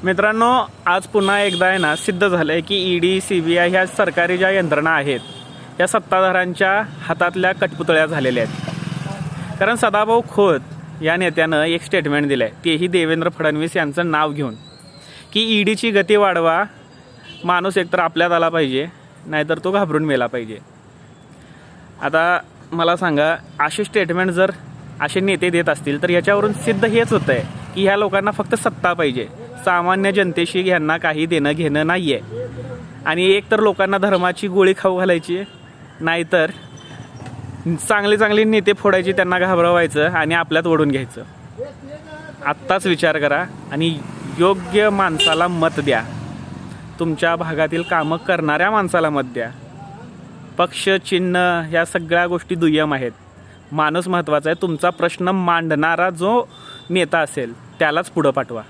मित्रांनो, आज पुन्हा एकदा आहे ना सिद्ध झालं आहे की ईडी, CBI ह्या सरकारी ज्या यंत्रणा आहेत या सत्ताधाऱ्यांच्या हातातल्या कठपुतळ्या झालेल्या आहेत. कारण सदाभाऊ खोत या नेत्यानं एक स्टेटमेंट दिलं आहे, तेही देवेंद्र फडणवीस यांचं नाव घेऊन, की ईडीची गती वाढवा, माणूस एकतर आपल्यात आला पाहिजे नाहीतर तो घाबरून मेला पाहिजे. आता मला सांगा, असे स्टेटमेंट जर असे नेते देत असतील तर याच्यावरून सिद्ध हेच होतं आहे की ह्या लोकांना फक्त सत्ता पाहिजे, सामान्य जनतेशी ह्यांना काही देणं घेणं नाही आहे. आणि एक तर लोकांना धर्माची गोळी खाऊ घालायची, नाहीतर चांगले चांगले नेते फोडायचे, त्यांना घाबरवायचं आणि आपल्यात ओढून घ्यायचं. आत्ताच विचार करा आणि योग्य माणसाला मत द्या. तुमच्या भागातील कामं करणाऱ्या माणसाला मत द्या. पक्ष, चिन्ह ह्या सगळ्या गोष्टी दुय्यम आहेत. माणूस महत्त्वाचा आहे. तुमचा प्रश्न मांडणारा जो नेता असेल त्यालाच पुढं पाठवा.